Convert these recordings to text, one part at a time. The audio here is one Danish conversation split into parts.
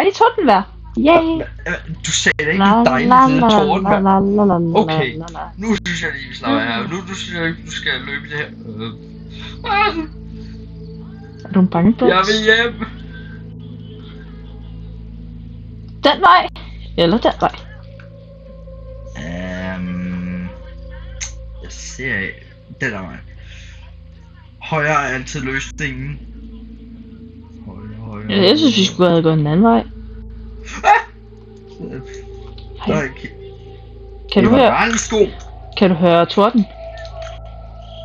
dejligt tordenvejr. Yay! Du sagde da ikke en dejlig lille tordenvejr. Okay, nu synes jeg lige, vi slapper her. Nu synes jeg ikke, du skal løbe det her. Er du en bangebuks? Jeg vil hjem. Den vej? Eller den vej? Jeg ser ikke. Den der vej. Højre er altid løsningen. Højre. Jeg synes, vi skulle have gået en anden vej. Hej. Kan du høre? Sko. Kan du høre torden?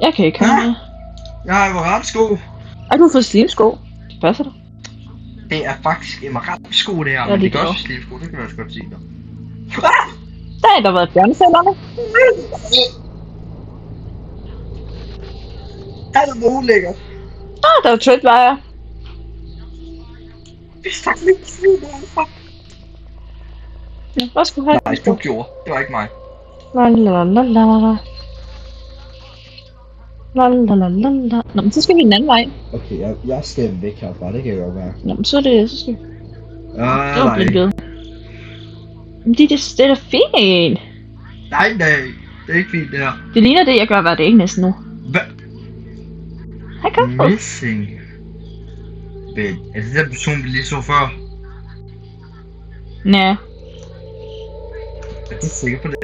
Jeg kan ikke høre noget. Jeg har emeraldsko. Ej, du har fået slimsko. Det passer dig. Det er faktisk emeraldsko det her, ja, men det gør også slimsko, det kan jeg også godt sige dig. Der har der været bjørnefælderne. Alt muligt. Der er tripwire. Vi snakker lidt svin overfor. Ja, hvad skulle du have? Nej, du gjorde. Det var ikke mig. Lalalala. Lalalala. Nå, men så skal vi den anden vej. Okay, jeg skal væk herfra, det kan jeg godt være. Nå, men så er det, så skal vi. Det var nej. blinket. Men det er da fint. Nej, det er ikke fint det her. Det ligner det, jeg gør hver dag næsten nu. Hvad? Hej, kom. Missing. Men er det den person, vi lige så før? Nej. Er du sikker på det?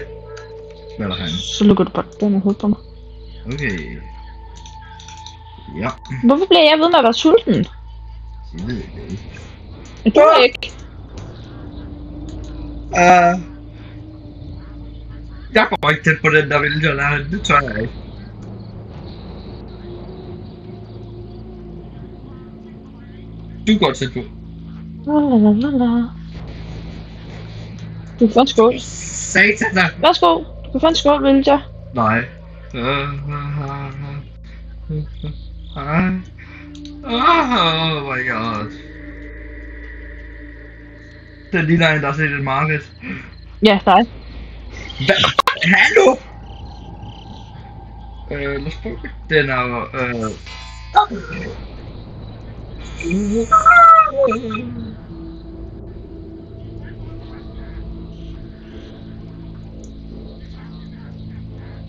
Smaller han. Så lukker du bare den hoved på mig. Okay. Ja. Hvorfor bliver jeg ved med at være sulten? Jeg ved ikke. Men du er ikke. Jeg går ikke tæt på den der vælger der. Det tør jeg ikke. Du går tæt på. Lalalala. Du kan få en skål. Satan da. Værsgo. Du kan få en skål, Vilja. Nej. Oh my god. Den ligner en, der har set et marked. Ja, dig. Hvad? Hallo? Lad os prøve. Den er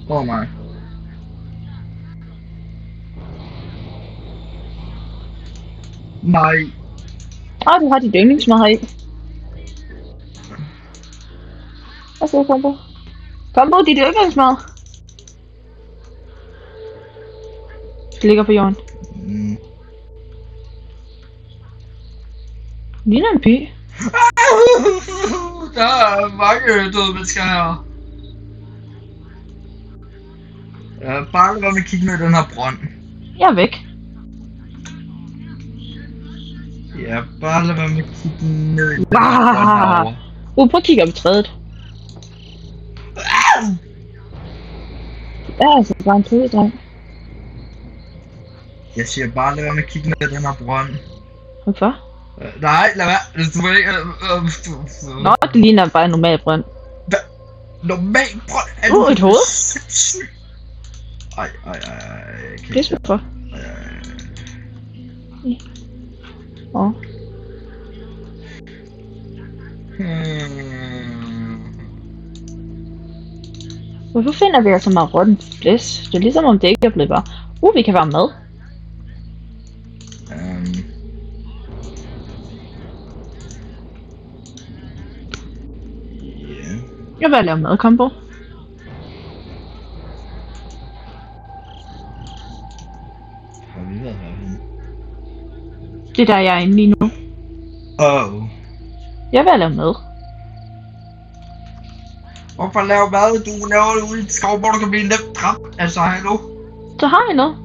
Åh nej. Nej. Du har dit yndlingsmad her i. Hvad så, Kombo? Kombo, dit yndlingsmad. Det ligger på jorden. Ligner en pig. Der er mange døde mennesker her. Bare lad mig kigge ned i den her brønd. Jeg er væk. Ja, bare lad mig kigge ned i den her brønd herovre. Prøv at kigge op i træet. Det er altså bare en tøsedreng. Jeg siger bare lad mig kigge ned i den her brønd. Hvorfor? Nej, lad være. Du må ikke... Nå, det ligner bare en normal brønd. Hvad? Normal brønd? Et hoved? Ej. Det er sgu for. Hvorfor finder vi altså meget råtten flæs? Det er ligesom om det ikke er blevet bare. Vi kan være med. Jeg vil lave mad, Kombo. Har vi været herhenne? Det er der, jeg er inde lige nu. Jeg vil lave mad. Hvorfor laver mad? Du laver det ude i et skov, hvor du kan blive nemt dræbt. Altså, hallo? Så har jeg noget.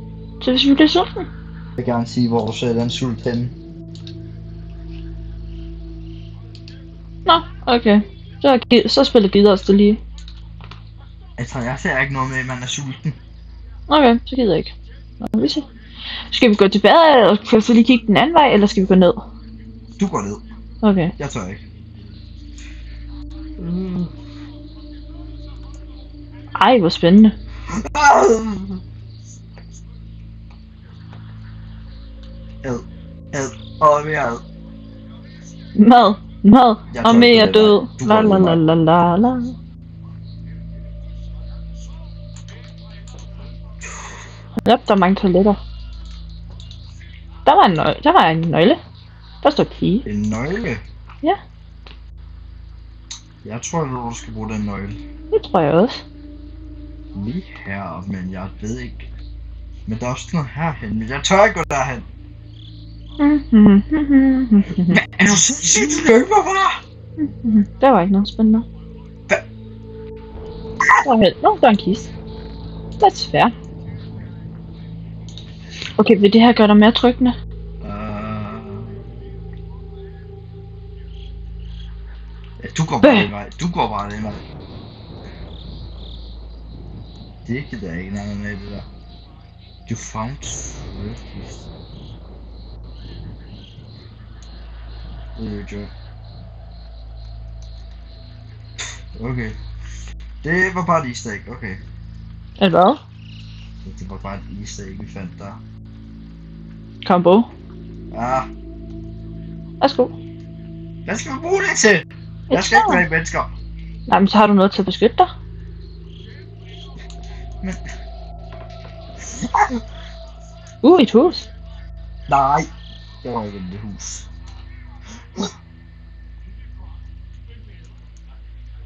Så hvis vi bliver sulten. Jeg vil gerne sige, hvor du ser den sult henne. Nå, okay. Så spiller gider os det lige. Altså, jeg ser ikke noget med, at man er sulten. Okay, så gider jeg ikke. Nå, vi ser. Skal vi gå tilbage, eller kan vi så lige kigge den anden vej, eller skal vi gå ned? Du går ned. Okay. Jeg tør ikke. Ej, hvor spændende. Ad. Og mere ad. Mad. Mad og mere død. La la la la la la. Yep, der er mange toiletter. Der var en nøgle. Der står key. En nøgle? Ja. Jeg tror, jeg ved, hvor du skal bruge den nøgle. Det tror jeg også. Lige her, men jeg ved ikke. Men der er også noget herhen, men jeg tør ikke gå derhen. Men er du sindssygt, du løber bare? Der var ikke noget spændende. Hvad? Der er en kiste. That's fair. Okay, vil det her gøre dig mere tryggende? Ja, du går bare den vej. Du går bare den vej. Det gider jeg ikke noget med det der. You found refuse. Okay. Det var bare et easter egg, okay. Hvad? Det var bare et easter egg, vi fandt der. Combo. Ja. Værsgo. Hvad skal vi bruge det til? Jeg skal ikke være mennesker. Nej, men så har du noget til at beskytte dig. Men... Et hus. Nej. Jeg var ikke i det hus.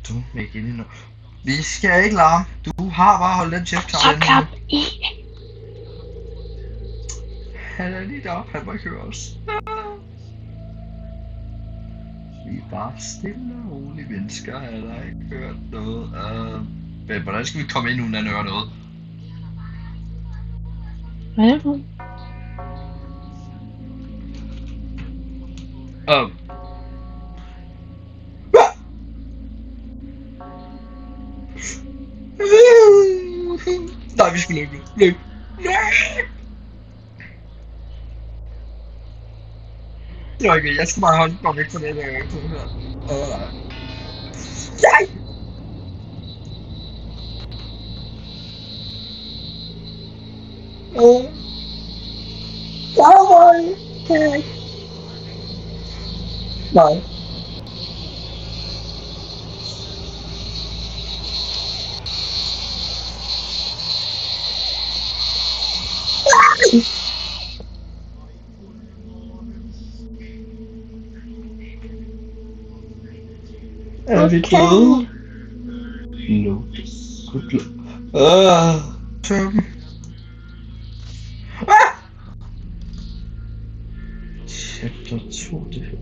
Du er ikke inde i noget. Vi skal ikke larme. Du har bare holdt den chef klar. Så klap i. Han er lige deroppe, han må ikke høre os. Vi er bare stille og rolige mennesker, han har ikke hørt noget. Men hvordan skal vi komme ind uden at høre noget? Hvad er det nu? Nej, vi skal løbe. Løb. Nej! Det var ikke, jeg skal bare holde mig væk fra det der her. Nej! Nej. Er vi døde? Lotus. Good luck. Tøben. Chapter 2, det her.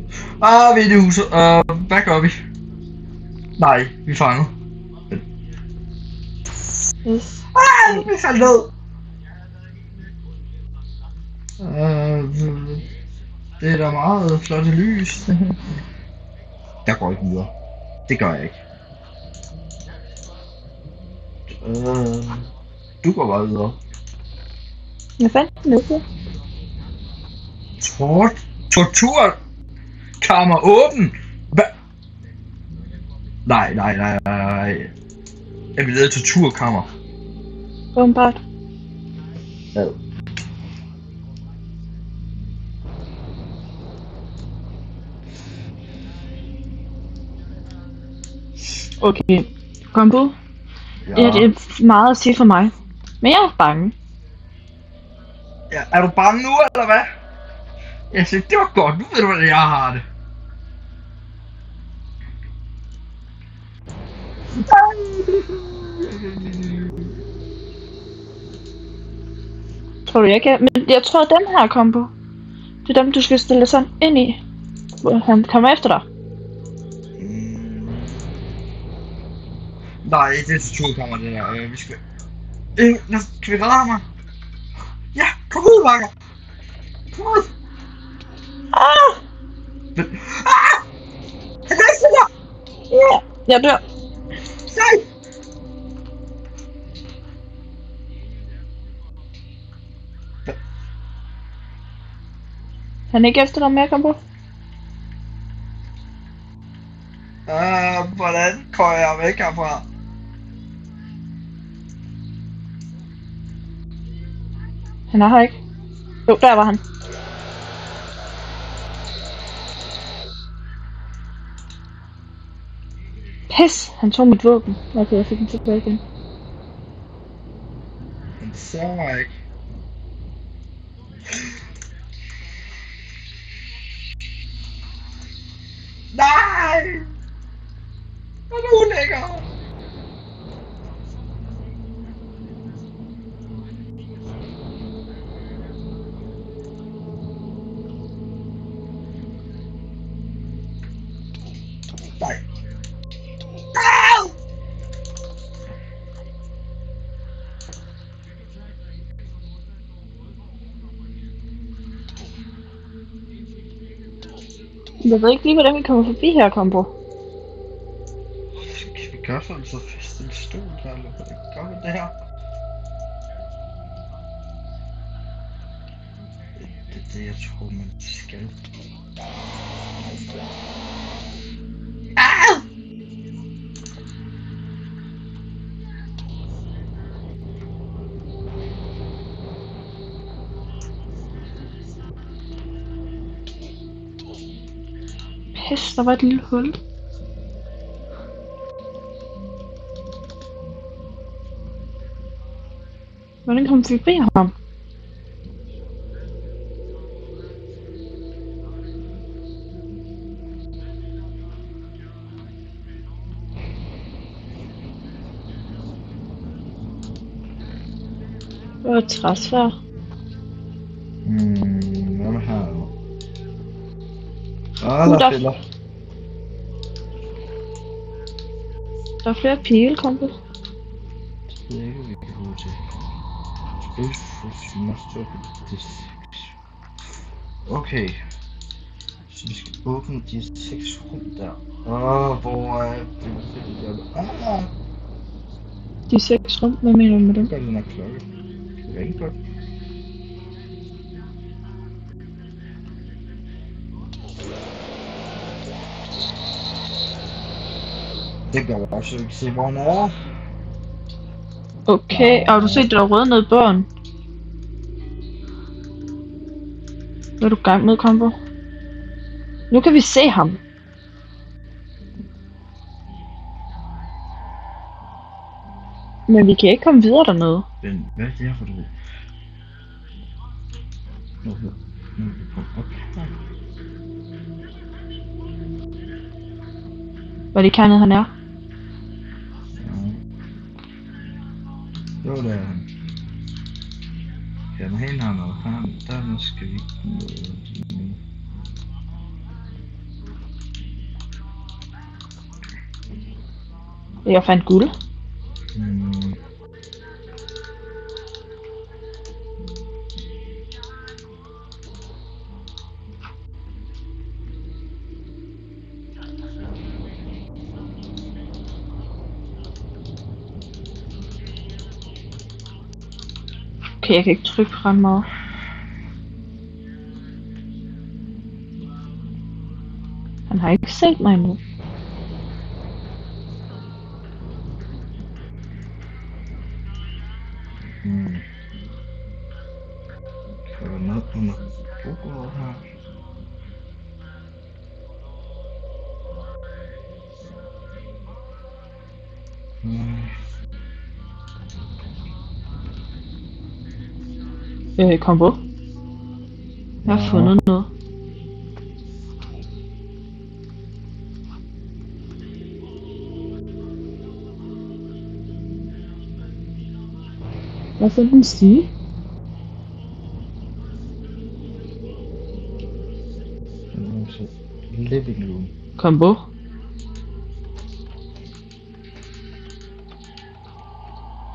Vi er i det huset. Hvad gør vi? Nej, vi er fanget. Yes. Vi faldt ned. Det er da meget flotte lys. Jeg går ikke videre. Det gør jeg ikke. Du går bare videre. Jeg fandt den ikke. Tortur! Kammer åben! Hva? Nej. Jeg vil lede torturkammer. Åbenbart. Ja. Okay, Combo. Ja. Det er meget at sige for mig. Men jeg er bange. Ja, er du bange nu, eller hvad? Jeg siger, det var godt. Nu ved du, hvordan jeg har det. Tror du, jeg kan? Men jeg tror, den her Combo. Det er dem, du skal stille sådan ind i. Hvor han kommer efter dig. Nej, det er torturkammer, det der. Vi skal... Kan vi redde ham? Ja, kom ud, Marker! Kom ud! Han er ikke der! Ja, jeg dør. Nej! Han er ikke efter dig mere, Combo? Hvordan kommer jeg væk herfra? Han er her ikke. Jo, der var han. Pis, han tog mit våben. Okay, jeg fik den tilbage igen. Han ser mig ikke. Nej! Hvor er du ulækker! Nej. Jeg ved ikke lige, hvordan vi kommer forbi her, Combo. Kan vi gøre sådan, så fast en stol der, eller hvad gør vi det her? Det er det, jeg tror, man skal. Ah! Pis, der var et lille hul. Hvordan kom vi forbi ham? Det var et træsvær. Hvad med her? Der er fælder. Der er flere pile, Combo. Det ved jeg ikke, vi kan bruge til. Okay. Så vi skal åbne de 6 rum der. Hvor er det? De 6 rum, hvad mener du med dem? Hvad er den her klokke? Ringklokke? Det gør jeg også ikke se, hvor han er. Okay, har du set, der er røde nede i børn? Hvad er du i gang med, Combo? Nu kan vi se ham. Men vi kan ikke komme videre dernede. Men hvad er det her for du? Nu er vi på op. Var det kernet, han er? Jo, det er han. Ja, men han har noget. Der skal vi noget. Jeg fandt guld. Okay, jeg kan ikke trykke ret meget. Han har ikke set mig endnu. Kan der noget under bordet her? Combo. Jeg har fundet noget. Hvad skal den sige? Living room. Combo.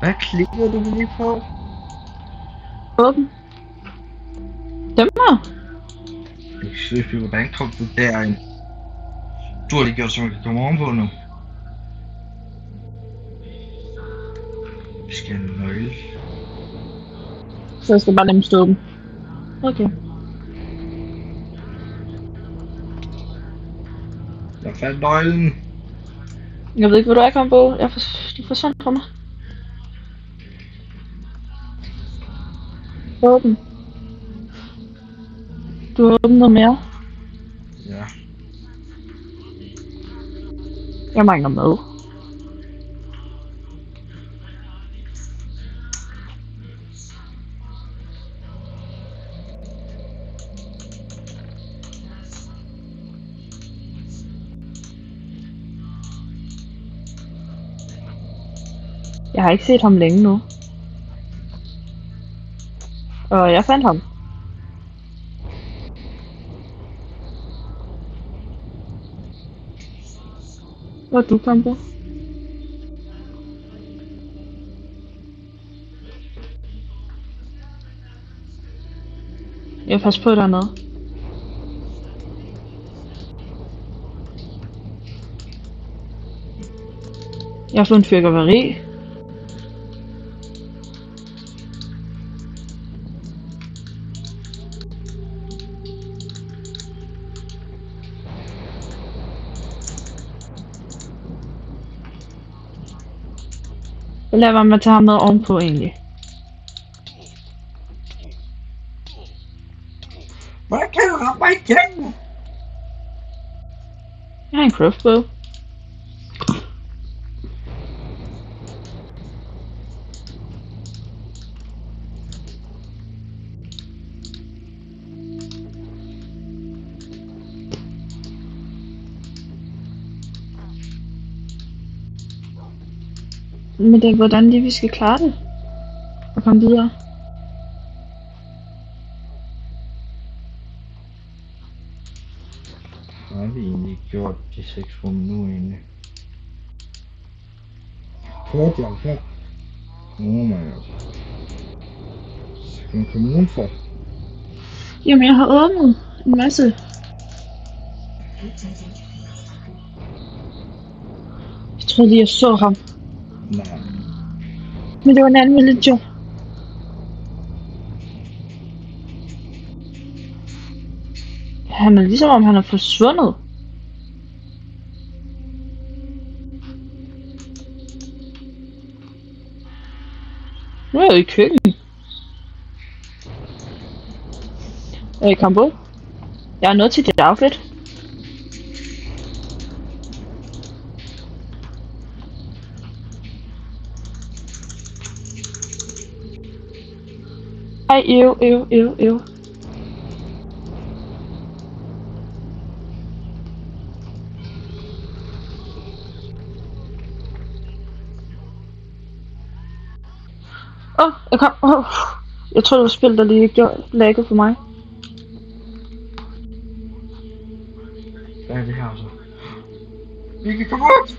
Hvad klikker du lige på? Åben. Dem her. Jeg synes, hvordan kom du derind? Du har lige gjort, så man kan komme ovenpå nu. Vi skal have en nøgle. Så jeg skal bare lade dem stå åben. Okay. Jeg fandt nøglen. Jeg ved ikke, hvor du er, Combo. Du forsvandt fra mig. Åben. Du har åbnet noget mere. Ja. Jeg mangler mad. Jeg har ikke set ham længe nu. Og jeg fandt ham. Hvor er du kommet på? Jeg passer på dernede. Jeg har fået en fyrværkeri. Lad være med at tage ham med ovenpå egentlig. Hvordan kan du ramme mig igen? Jeg har en crossbow. Men det er hvordan vi skal klare det og komme videre. Hvad har vi egentlig gjort de 6 rum nu egentlig? Kort langt her. Oh my god. Skal man komme udenfor? Jamen jeg har åbnet en masse. Jeg troede lige jeg så ham. Nej. Men det var en anden villager. Han er ligesom om han er forsvundet. Nu er jeg jo i køkkenet. Kom på. Jeg er nødt til dit outfit. Ej, ev. Jeg kom. Jeg tror det var spil, der lige gjorde lagget for mig. Hvad er det her så? Vi kan komme ud!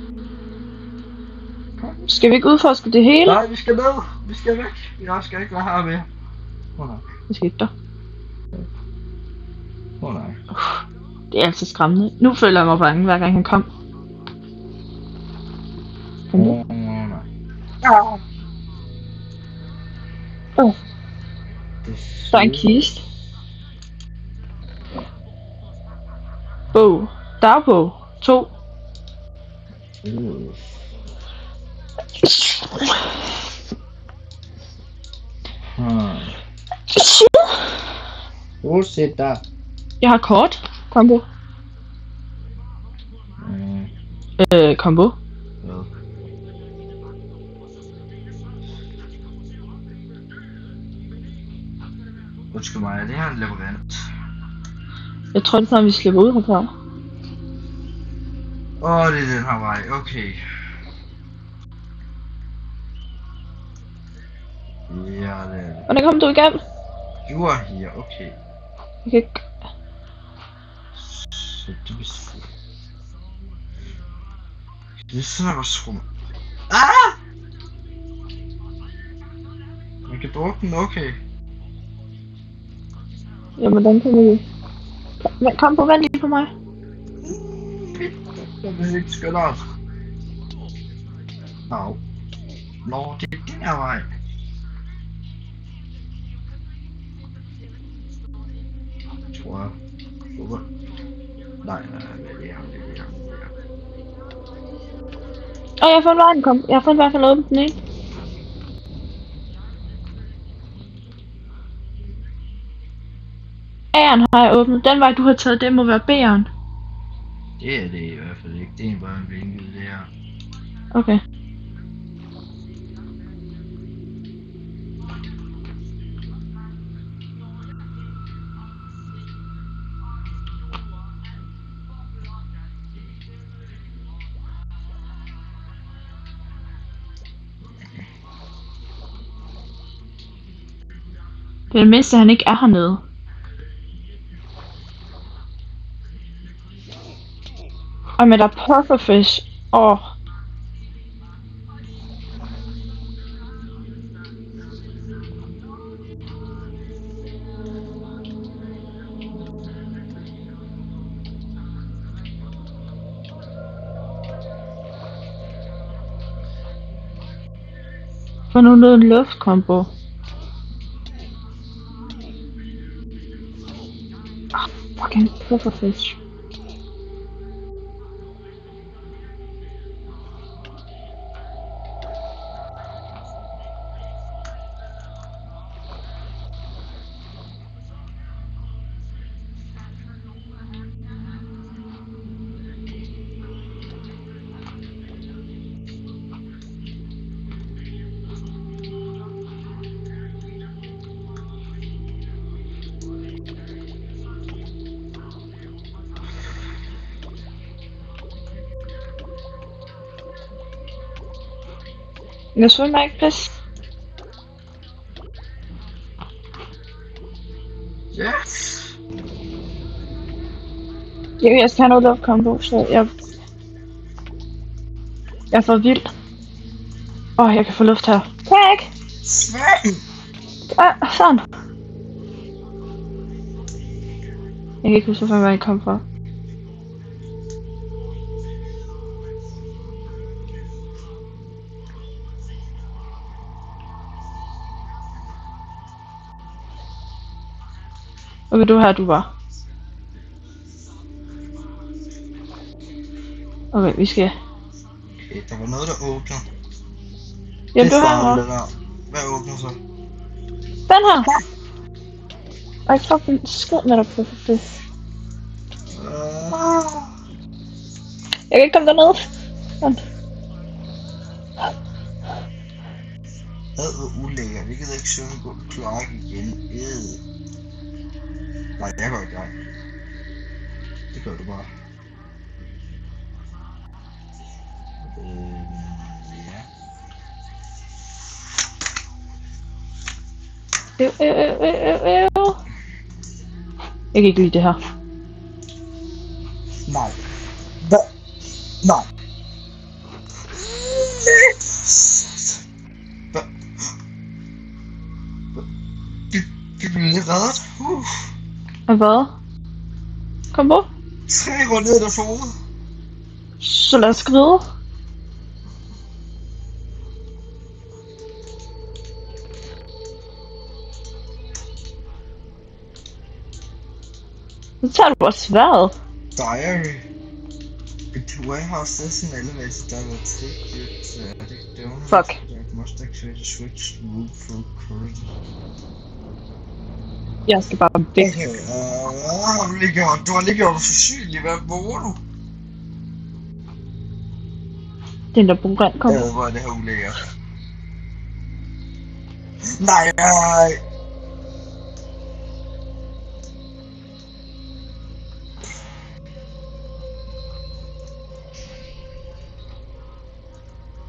Kom. Skal vi ikke udforske det hele? Nej, vi skal ned! Vi skal væk! Jeg skal ikke være her med. Nej. Hvad skete der? Nej. Det er altid skræmmende. Nu føler jeg mig bange, hver gang han kom. Nej. Der er en kiste. Bog. Dagbog. 2. Sæt der. Jeg har kort. Kombo. Kombo. Ja. Undskyld mig, er det her en labyrint? Jeg tror det er sådan, vi slipper ud herfra. Det er den her vej, okay. Ja, det er det. Hvordan kom du igennem? You are here, okay. Jeg kan ikke... Så det vil sige... Det er sådan, at skum. Ah! Man kan drukke den, okay. Jamen, den kan vi... Kom på, vent lige på mig. Jeg vil ikke skynde os. Nå, det er den her vej. Tror jeg. Nej, det er det her. Jeg har fundet vejen, kom. Jeg har fundet i hvert fald åbent den, ikke? A'eren har jeg åbnet. Den vej, du har taget, det må være B'eren. Det er det i hvert fald ikke. Det er bare en vinkel, det her. Okay. Det er det mindste, han ikke er hernede. Ej, men der er pufferfish. Få nu noget luftkombo. Fucking pufferfish. Jeg svømmer ikke, Chris. Yes! Jeg skal have noget luftkombo, så jeg er for vild. Jeg kan få luft her. Tak! Svag! Sådan. Jeg kan ikke huske, hvor jeg kom fra. Hvad vil du have, du var? Okay, vi skal... Okay, der var noget, der åbner. Jamen, du har her. Hvad åbner så? Den her! Ej, fucking skid med dig på det. Jeg kan ikke komme derned. Sådan. Hvor ulækkert. Jeg gider ikke synge på kloak igen. Nej, jeg går i gang. Det gør du bare. Ja. Jeg kan ikke lide det her. Nej. Hvad? Nej. Vi bliver reddet. Hvad? Kom på. 3 går ned der forud. Så lad os skride. Så tager du bare sværet. Diary. The warehouse is an elevator that will take you to attic down. Fuck. That must activate a switch move through corridor. Jeg skal bare væk. Du har lige gjort det forsynligt. Hvad bruger du? Den der brugand kom. Hvor er det her ulækkert. Nej.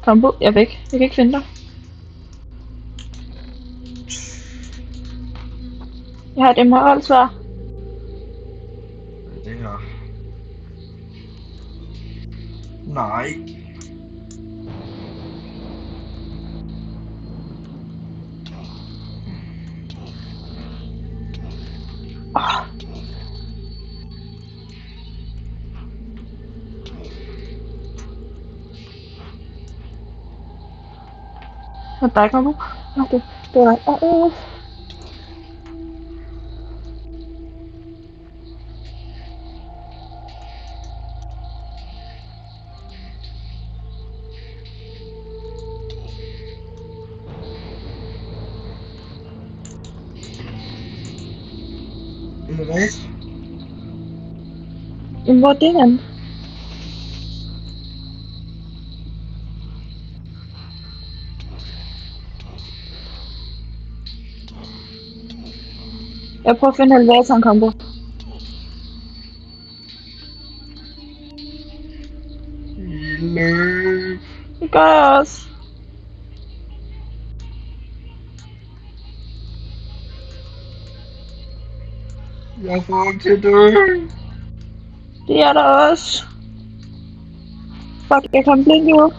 Kom på, jeg er væk. Jeg kan ikke finde dig. Jeg har et emeraldsværd. Det her. Nej. Hvad der kommer nu? Det er dig. Hvad? Hvor er det henne? Jeg prøver at finde elevatoren, Combo. Løb. Det gør jeg også. Jeg får ham til at dø. Det er der også. Fuck, jeg kan blinke ud.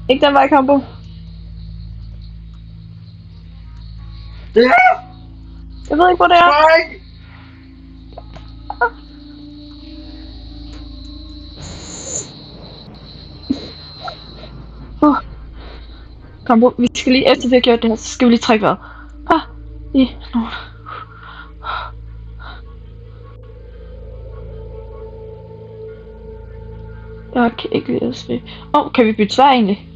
Ikke den vej, Combo. Det er. Jeg ved ikke, hvor det er. Nej. Combo, vi skal lige, efter vi har gjort det her, så skal vi lige trække vejret. Lige nu. Jeg kan ikke lide at svige. Kan vi bytte svær egentlig?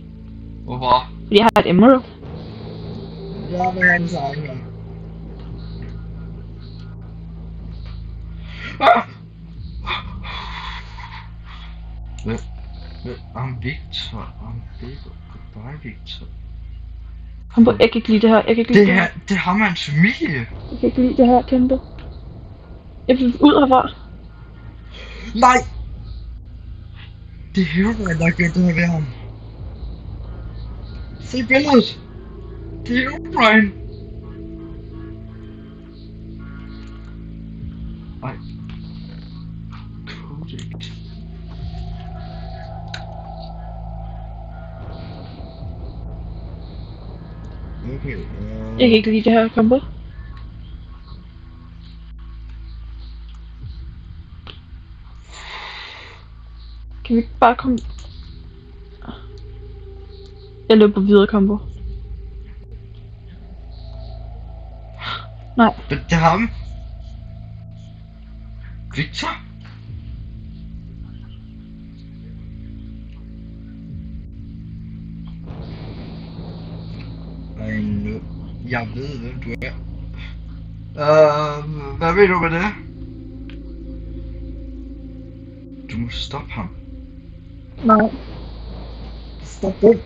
Hvorfor? Fordi jeg har et emerald. Jeg vil have den samme her. I'm Victor. Goodbye, Victor. Combo, jeg kan ikke lide det her. Jeg kan ikke lide det her. Det har man hans familie. Jeg kan ikke lide det her, Kæmpe. Jeg vil ud herfra. Nej! Det er Herobrine, der har gjort det her ved ham. Se billedet! Det er Herobrine! Ej. Codex. Okay, Jeg kan ikke lide det her, Combo. Kan vi ikke bare komme... Jeg løber videre, Combo. Nej. Det er ham. Victor? Ej, nu. Jeg ved, hvem du er. Hvad ved du med det? Du må stoppe ham. Nej. Stop den.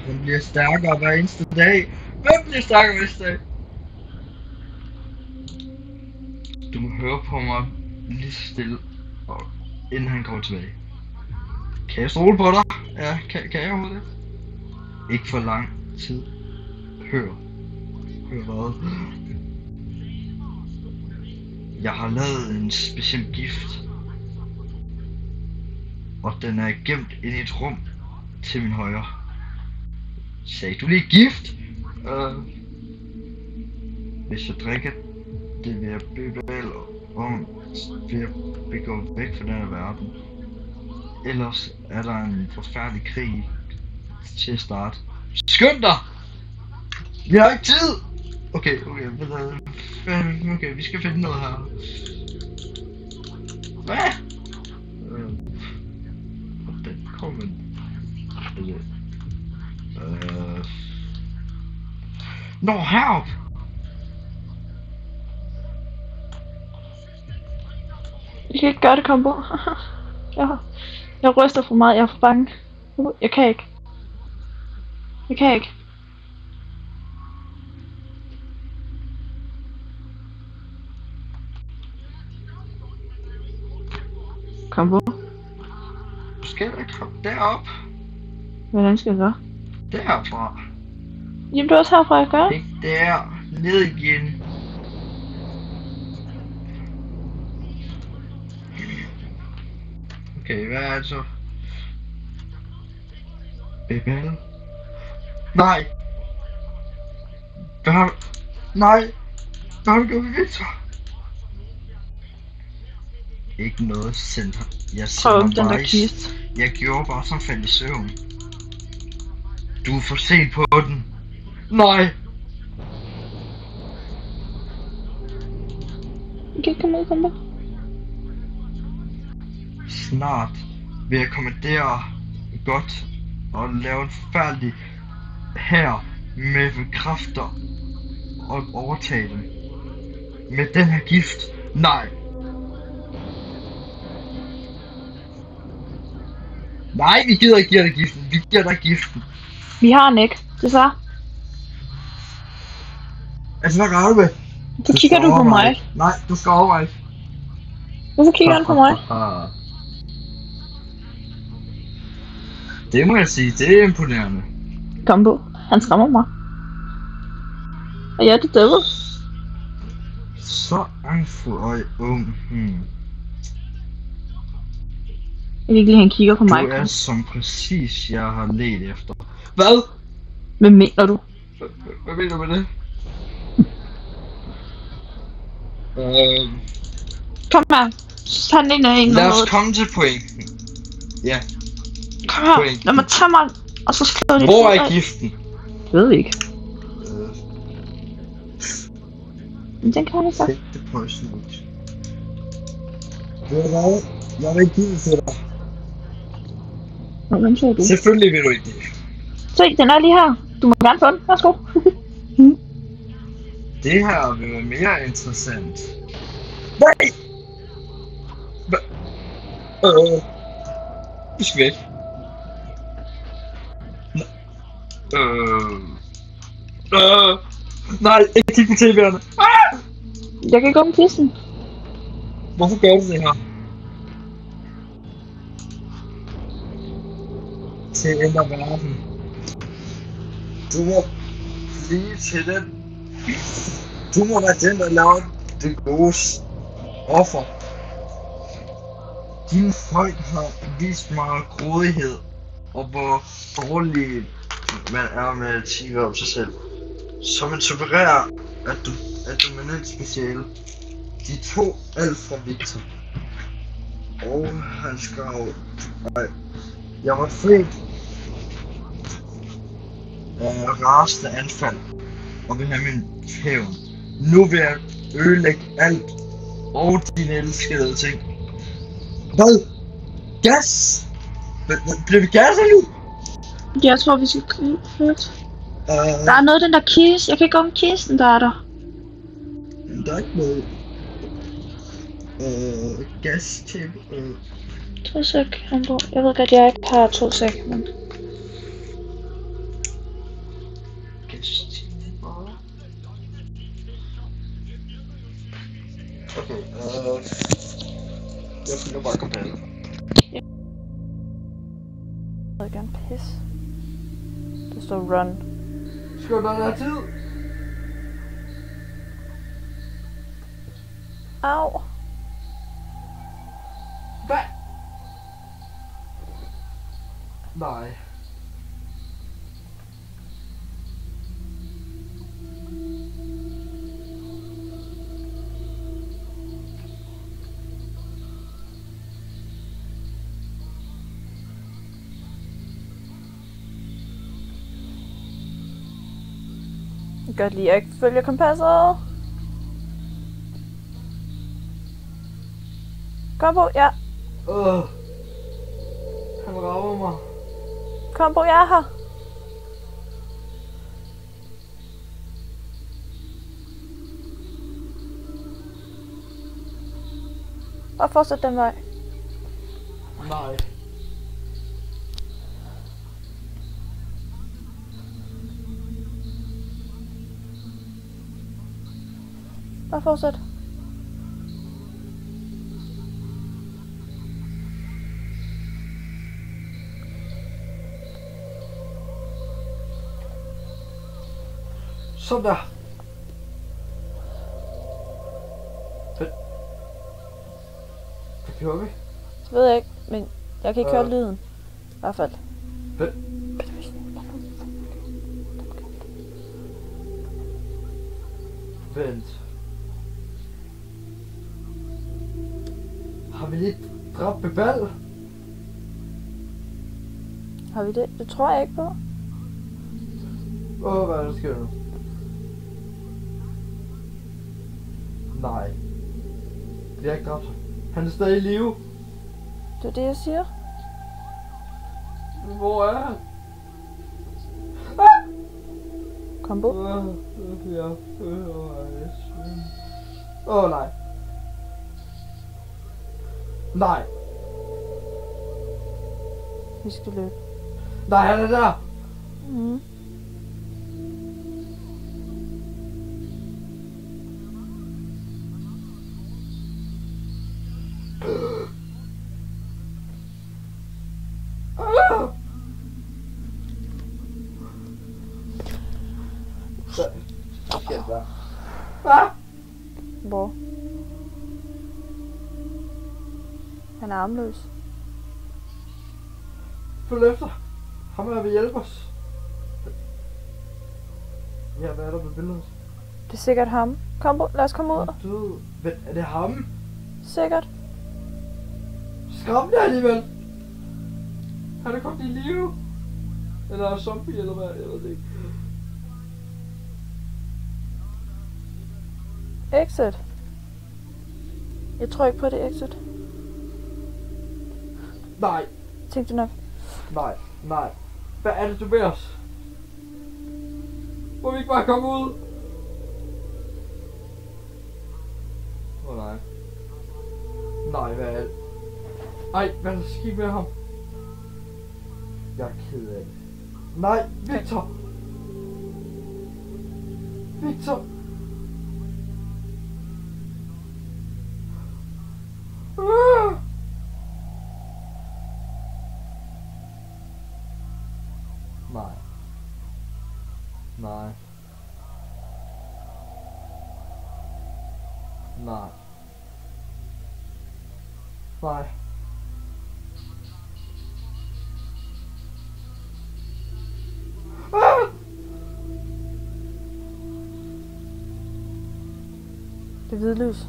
Han bliver stærkere hver eneste dag. Hvem bliver stærkere hver eneste dag? Du må høre på mig lige stille, og inden han kommer tilbage. Kan jeg stole på dig? Ja, kan jeg overhovedet det? Ikke for lang tid. Hør hvad? Jeg har lavet en speciel gift. Og den er gemt inde i et rum til min højre. Sagde du lige gift? Hvis jeg drikker det, vil jeg bebæle om, vil jeg begå væk fra denne verden. Ellers er der en forfærdelig krig til at starte. Skynd dig! Vi har ikke tid! Okay, vi skal finde noget her. Hvad? Den kommer. Nå, help! Jeg kan ikke gøre det, Combo. Jeg ryster for meget, jeg er for bange. Jeg kan ikke. Combo. Du skal ikke komme derop. Hvordan skal jeg gøre? Derfra. Jamen det er også herfra, jeg gør. Ikke der. Ned igen. Okay, hvad er det så? Bebel? Nej! Hvad har du? Nej! Hvad har du gjort ved Victor? Ikke noget, center. Jeg prøv den der kiste. Jeg gjorde bare som faldt i søvn. Du er for sent på den. Nej! Jeg kan ikke komme ud, Combo. Snart vil jeg kommandere godt og lave en færdig her med kræfter og overtage dem. Med den her gift. Nej! Nej, vi gider ikke give dig giften. Vi giver dig giften. Vi har den ikke, det så. Altså, hvad gør du med? Så kigger du på mig. Nej, du skal overveje. Hvorfor kigger han på mig? Det må jeg sige, det er imponerende. Kom på. Han skræmmer mig. Og jeg er det devil. Så angstfuld og ung. Jeg kan ikke lide, han kigger på mig. Du er som præcis, jeg har let efter. Hvad? Hvad mener du? Hvad mener du med det? Kom her. Tag en af en. Lad os komme til pointen. Ja. Kom her. Pointen. Lad mig tage mig. Og så slå det. Hvor er giften? Jeg ved ikke. Men den kan jeg så. Take the poison out. Ved du hvad? Jeg vil ikke give det til dig. Hvem så du? Selvfølgelig vil du ikke det. Se, den er lige her. Du må gerne få den. Værsgo. Det her vil være mere interessant. Nej! Du skal væk. Nej, ikke kig på tv'erne. Jeg kan gå med kisten. Hvorfor gør du det her? Til at ændre verden. Du må blive til den. Du må være den, der laver det gode offer. Dine folk har vist mig grådighed, og hvor dårlig man er med at tige om sig selv. Som en superer er du eminent special. De to alt fra Victor. Og han skrev... Nej. Jeg var fri af rasende anfald og vil have min hævn. Nu vil jeg ødelægge alt og dine elskede ting. Hvad? Gas? Bliver vi gasset nu? Jeg tror, vi skal flytte. Der er noget i den der kiste. Jeg kan ikke gå med kisten, der er der. Der er ikke noget. Gas til. 2 sek, jeg ved godt, jeg ikke har 2 sek, men... Gas til. Okay, jeg finder bare kompagnet. Jeg vil gerne pisse. Der står run. Skal der være tid? Au. Hvad? Nej. Jeg kan godt lide, at jeg ikke følger kompasset. Kom på, ja. Han rager mig. Kom på, jeg er her. Og fortsæt den vej. Nej. Bare fortsæt. Sådan der. Hvad gjorde vi? Det ved jeg ikke, men jeg kan ikke høre lyden. I hvert fald. Vent. Har vi lige dræbt Bebal? Har vi det? Det tror jeg ikke på. Hvad er der sker nu? Nej. Vi har ikke dræbt ham. Han er stadig i live. Det er det, jeg siger. Hvor er han? Kom på. Nej. Nej. Vi skal løbe. Nej, han er der. Hvad sker der? Ah! Hvor? Han er armløs. Følg efter. Ham er vil hjælpe os. Ja, hvad er der med billedet? Det er sikkert ham. Lad os komme ud. Du, er det ham? Sikkert. Skræmmende alligevel. Han er kommet i live. Eller er zombie eller hvad? Jeg ved det ikke. Exit. Jeg tror ikke på det exit. Nej. Tænkte du nok. Nej. Hvad er det du beder os? Må vi ikke bare komme ud? Nej. Nej, hvad er det? Ej, hvad er der skidt med ham? Jeg er ked af det. Nej, Victor! Victor! Ah! Nej. Nej. Nej. Nej. Ah! Det er hvide lys.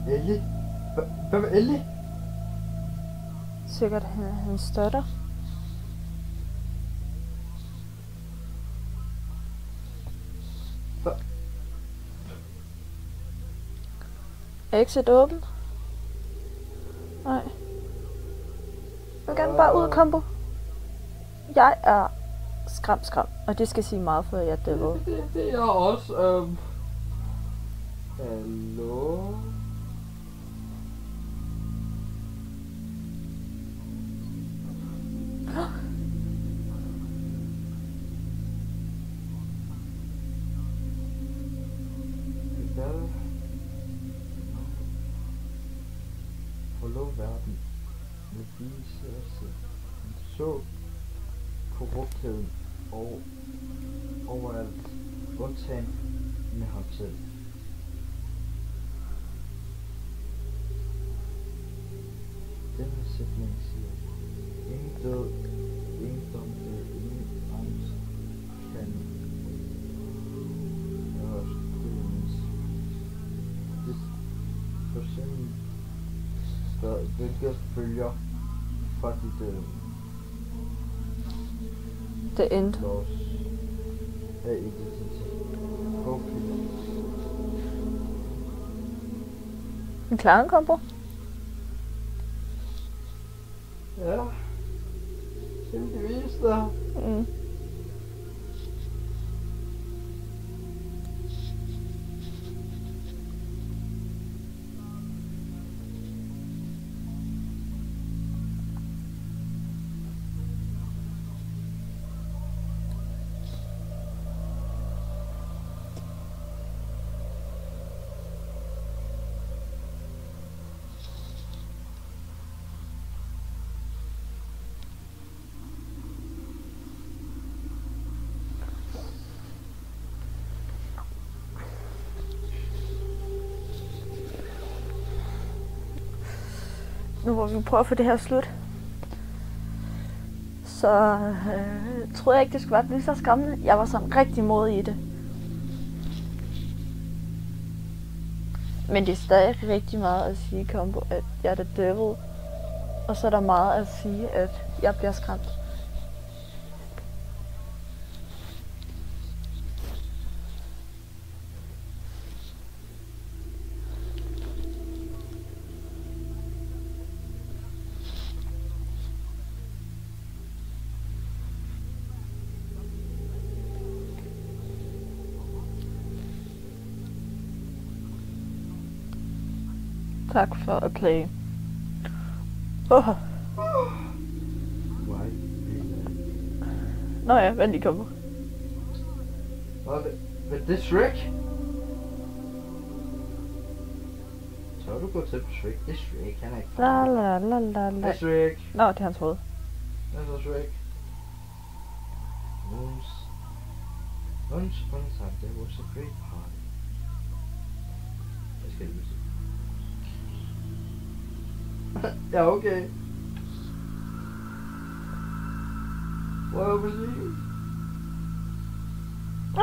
Ellie? Hvad med Ellie? Sikkert hans datter. Exit åben? Nej. Jeg vil gerne bare ud, Combo. Jeg er skræmt, og det skal sige meget, for jeg er devil. Det er jeg også. Hallo? Forlod verden med vise os så korruptheden og overalt, undtagen med ham selv. Denne sætning siger, ingen død, ingen domhed, ingen angst kan gøres dødens. Det forsøger hvilket følger fra de døde. The end. Vores af identitet. Forfyldt. En klar en Combo? Ja. Heldigvis da. Mm. Nu hvor vi prøver at få det her slut, så troede jeg ikke, det skulle være lige så skræmmende. Jeg var sådan rigtig modig i det. Men det er stadig rigtig meget at sige, Combo, at jeg er the devil. Og så er der meget at sige, at jeg bliver skræmt. Tak for at play. Nå ja, vent lige, Combo. Men det er Shrek? Så du gå til på Shrek? Det er Shrek, han er ikke La la la la la. Det er Shrek. Nå, det er hans hoved. Det er så Shrek. Once upon a time there was a great party. Jeg skal lige se. Ja, okay. Hvor er musikken?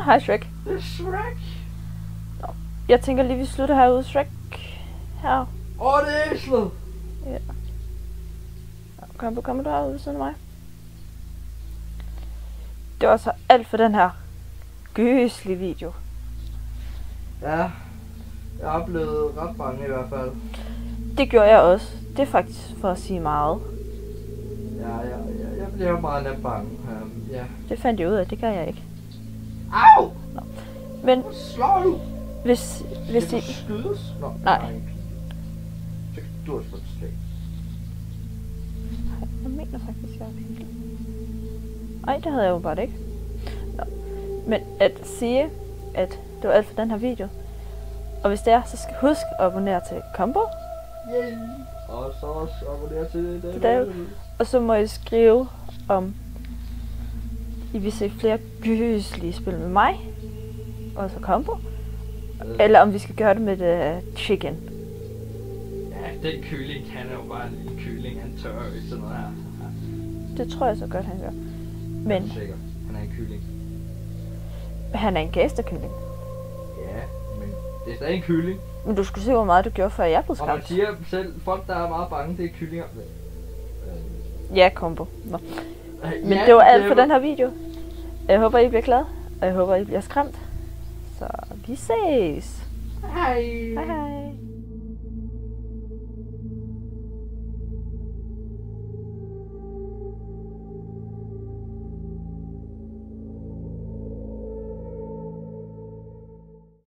Hej Shrek. Det er Shrek. Jeg tænker lige, vi slutter herude, Shrek. Her. Det er æslet. Ja. Kommer du herude ved siden af mig? Det var så alt for den her gøslige video. Ja, jeg er blevet ret bange i hvert fald. Det gjorde jeg også. Det er faktisk for at sige meget. Ja, jeg bliver meget nemt bange. Ja. Det fandt jeg ud af, det gør jeg ikke. Au! Men Hvor slår du? hvis Skal I... du skydes? Nå, Nej. en pige. Så kan du også få et slag. Jeg mener faktisk, jeg er pige. Ej, det havde jeg jo bare ikke. Nå. Men at sige, at det var alt for den her video. Og hvis det er, så skal husk at abonnere til Combo. Yay! Og så også abonnere til det. David. Og så må I skrive, om I vil se flere gøslige spil med mig. Og så Combo. Eller om vi skal gøre det med chicken. Ja, den kylling, han er jo bare en lille kylling. Han tør jo ikke sådan noget her. Det tror jeg så godt, han gør. Men Jeg er sikker. Han er en kylling. han er en gæsterkylling. Ja, men det er stadig en kylling. Men du skulle se, hvor meget du gjorde, før jeg blev Og man skræmt. siger selv, folk der er meget bange, det er kyllinger. Ja, Combo. Nå. Men Ja, det var alt for den her video. Jeg håber, I bliver glade. Og jeg håber, I bliver skræmt. Så vi ses. Hej. Hej hej.